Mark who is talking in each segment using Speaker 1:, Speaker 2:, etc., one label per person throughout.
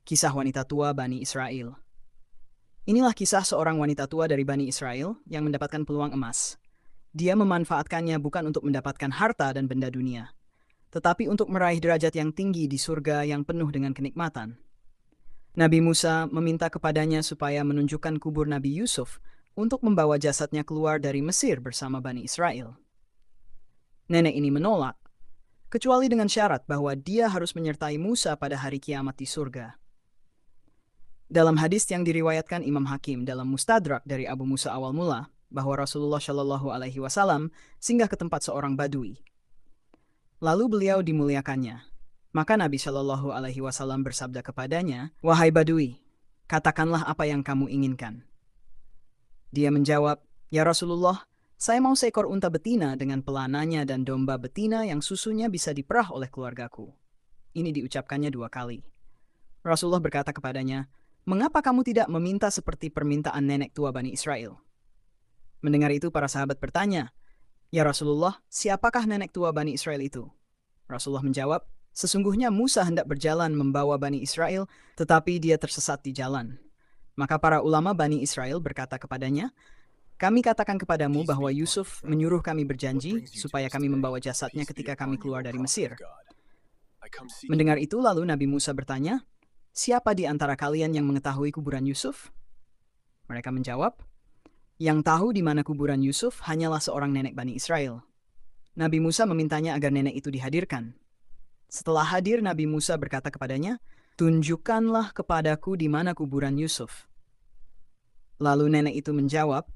Speaker 1: Kisah wanita tua Bani Israel. Inilah kisah seorang wanita tua dari Bani Israel yang mendapatkan peluang emas. Dia memanfaatkannya bukan untuk mendapatkan harta dan benda dunia, tetapi untuk meraih derajat yang tinggi di surga yang penuh dengan kenikmatan. Nabi Musa meminta kepadanya supaya menunjukkan kubur Nabi Yusuf untuk membawa jasadnya keluar dari Mesir bersama Bani Israel. Nenek ini menolak, kecuali dengan syarat bahwa dia harus menyertai Musa pada hari kiamat di surga. Dalam hadis yang diriwayatkan Imam Hakim dalam Mustadrak dari Abu Musa awal mula, bahwa Rasulullah Shallallahu Alaihi Wasallam singgah ke tempat seorang badui. Lalu beliau dimuliakannya. Maka Nabi Shallallahu Alaihi Wasallam bersabda kepadanya, "Wahai badui, katakanlah apa yang kamu inginkan." Dia menjawab, "Ya Rasulullah, saya mau seekor unta betina dengan pelananya dan domba betina yang susunya bisa diperah oleh keluargaku." Ini diucapkannya 2 kali. Rasulullah berkata kepadanya, "Mengapa kamu tidak meminta seperti permintaan nenek tua Bani Israel?" Mendengar itu para sahabat bertanya, "Ya Rasulullah, siapakah nenek tua Bani Israel itu?" Rasulullah menjawab, "Sesungguhnya Musa hendak berjalan membawa Bani Israel, tetapi dia tersesat di jalan." Maka para ulama Bani Israel berkata kepadanya, "Kami katakan kepadamu bahwa Yusuf menyuruh kami berjanji supaya kami membawa jasadnya ketika kami keluar dari Mesir." Mendengar itu lalu Nabi Musa bertanya, "Siapa di antara kalian yang mengetahui kuburan Yusuf?" Mereka menjawab, "Yang tahu di mana kuburan Yusuf hanyalah seorang nenek Bani Israel." Nabi Musa memintanya agar nenek itu dihadirkan. Setelah hadir, Nabi Musa berkata kepadanya, "Tunjukkanlah kepadaku di mana kuburan Yusuf." Lalu nenek itu menjawab,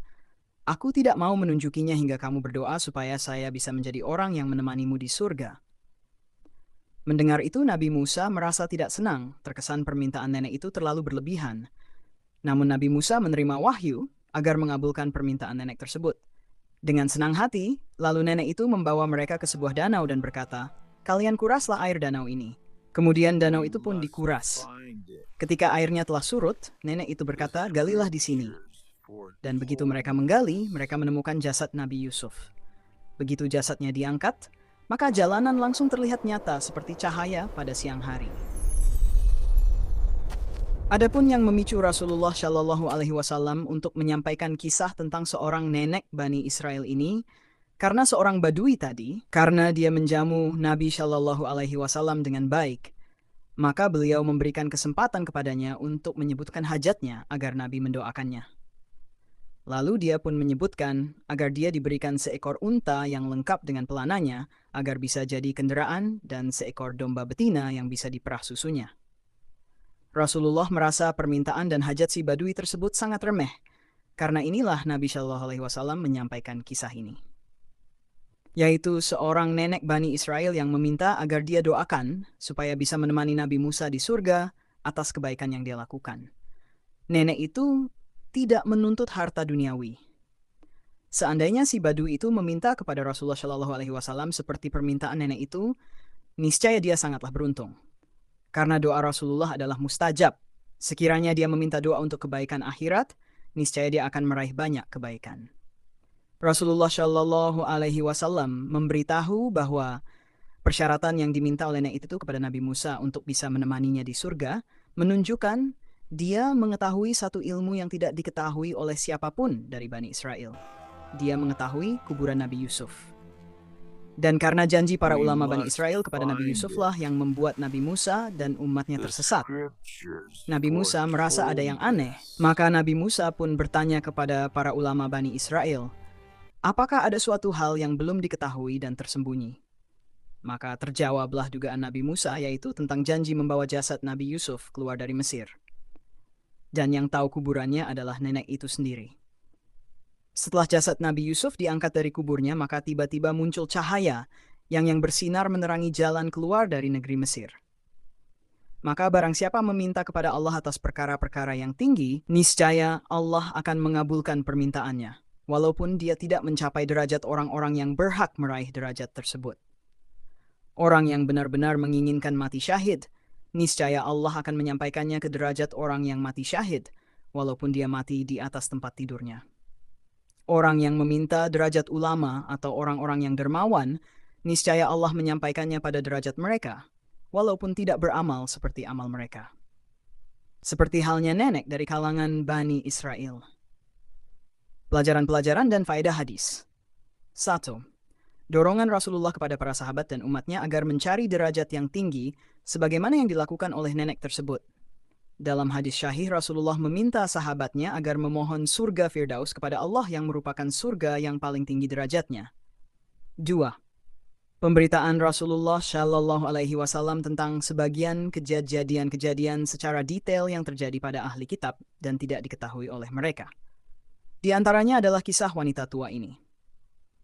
Speaker 1: "Aku tidak mau menunjukinya hingga kamu berdoa supaya saya bisa menjadi orang yang menemanimu di surga." Mendengar itu Nabi Musa merasa tidak senang, terkesan permintaan nenek itu terlalu berlebihan. Namun Nabi Musa menerima wahyu agar mengabulkan permintaan nenek tersebut. Dengan senang hati, lalu nenek itu membawa mereka ke sebuah danau dan berkata, "Kalian kuraslah air danau ini." Kemudian danau itu pun dikuras. Ketika airnya telah surut, nenek itu berkata, "Galilah di sini." Dan begitu mereka menggali, mereka menemukan jasad Nabi Yusuf. Begitu jasadnya diangkat, maka jalanan langsung terlihat nyata seperti cahaya pada siang hari. Adapun yang memicu Rasulullah Shallallahu Alaihi Wasallam untuk menyampaikan kisah tentang seorang nenek Bani Israel ini, karena seorang badui tadi, karena dia menjamu Nabi Shallallahu Alaihi Wasallam dengan baik, maka beliau memberikan kesempatan kepadanya untuk menyebutkan hajatnya agar Nabi mendoakannya. Lalu dia pun menyebutkan agar dia diberikan seekor unta yang lengkap dengan pelananya agar bisa jadi kendaraan dan seekor domba betina yang bisa diperah susunya. Rasulullah merasa permintaan dan hajat si badui tersebut sangat remeh. Karena inilah Nabi Shallallahu Alaihi Wasallam menyampaikan kisah ini. Yaitu seorang nenek Bani Israel yang meminta agar dia doakan supaya bisa menemani Nabi Musa di surga atas kebaikan yang dia lakukan. Nenek itu tidak menuntut harta duniawi. Seandainya si badui itu meminta kepada Rasulullah Shallallahu Alaihi Wasallam seperti permintaan nenek itu, niscaya dia sangatlah beruntung. Karena doa Rasulullah adalah mustajab. Sekiranya dia meminta doa untuk kebaikan akhirat, niscaya dia akan meraih banyak kebaikan. Rasulullah Shallallahu Alaihi Wasallam memberitahu bahwa persyaratan yang diminta oleh nenek itu kepada Nabi Musa untuk bisa menemaninya di surga menunjukkan dia mengetahui satu ilmu yang tidak diketahui oleh siapapun dari Bani Israel. Dia mengetahui kuburan Nabi Yusuf. Dan karena janji para ulama Bani Israel kepada Nabi Yusuflah yang membuat Nabi Musa dan umatnya tersesat. Nabi Musa merasa ada yang aneh, maka Nabi Musa pun bertanya kepada para ulama Bani Israel, apakah ada suatu hal yang belum diketahui dan tersembunyi? Maka terjawablah dugaan Nabi Musa, yaitu tentang janji membawa jasad Nabi Yusuf keluar dari Mesir. Dan yang tahu kuburannya adalah nenek itu sendiri. Setelah jasad Nabi Yusuf diangkat dari kuburnya, maka tiba-tiba muncul cahaya yang bersinar menerangi jalan keluar dari negeri Mesir. Maka barang siapa meminta kepada Allah atas perkara-perkara yang tinggi, niscaya Allah akan mengabulkan permintaannya, walaupun dia tidak mencapai derajat orang-orang yang berhak meraih derajat tersebut. Orang yang benar-benar menginginkan mati syahid, niscaya Allah akan menyampaikannya ke derajat orang yang mati syahid, walaupun dia mati di atas tempat tidurnya. Orang yang meminta derajat ulama atau orang-orang yang dermawan, niscaya Allah menyampaikannya pada derajat mereka, walaupun tidak beramal seperti amal mereka. seperti halnya nenek dari kalangan Bani Israel. Pelajaran-pelajaran dan faedah hadis. 1. Dorongan Rasulullah kepada para sahabat dan umatnya agar mencari derajat yang tinggi sebagaimana yang dilakukan oleh nenek tersebut. Dalam hadis syahih, Rasulullah meminta sahabatnya agar memohon surga Firdaus kepada Allah yang merupakan surga yang paling tinggi derajatnya. 2. Pemberitaan Rasulullah Shallallahu Alaihi Wasallam tentang sebagian kejadian-kejadian secara detail yang terjadi pada ahli kitab dan tidak diketahui oleh mereka. Di antaranya adalah kisah wanita tua ini.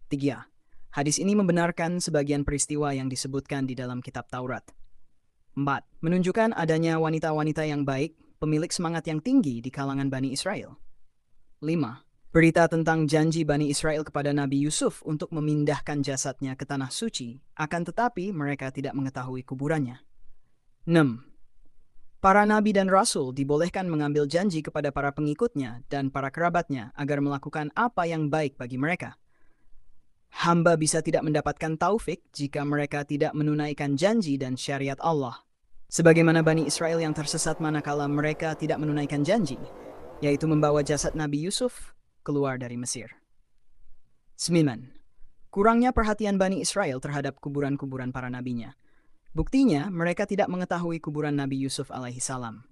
Speaker 1: 3. Hadis ini membenarkan sebagian peristiwa yang disebutkan di dalam kitab Taurat. 4. Menunjukkan adanya wanita-wanita yang baik, pemilik semangat yang tinggi di kalangan Bani Israel. 5. Berita tentang janji Bani Israel kepada Nabi Yusuf untuk memindahkan jasadnya ke tanah suci, akan tetapi mereka tidak mengetahui kuburannya. 6. Para nabi dan rasul dibolehkan mengambil janji kepada para pengikutnya dan para kerabatnya agar melakukan apa yang baik bagi mereka. Hamba bisa tidak mendapatkan taufik jika mereka tidak menunaikan janji dan syariat Allah. Sebagaimana Bani Israel yang tersesat manakala mereka tidak menunaikan janji, yaitu membawa jasad Nabi Yusuf keluar dari Mesir. 9. Kurangnya perhatian Bani Israel terhadap kuburan-kuburan para nabinya. Buktinya, mereka tidak mengetahui kuburan Nabi Yusuf alaihi salam.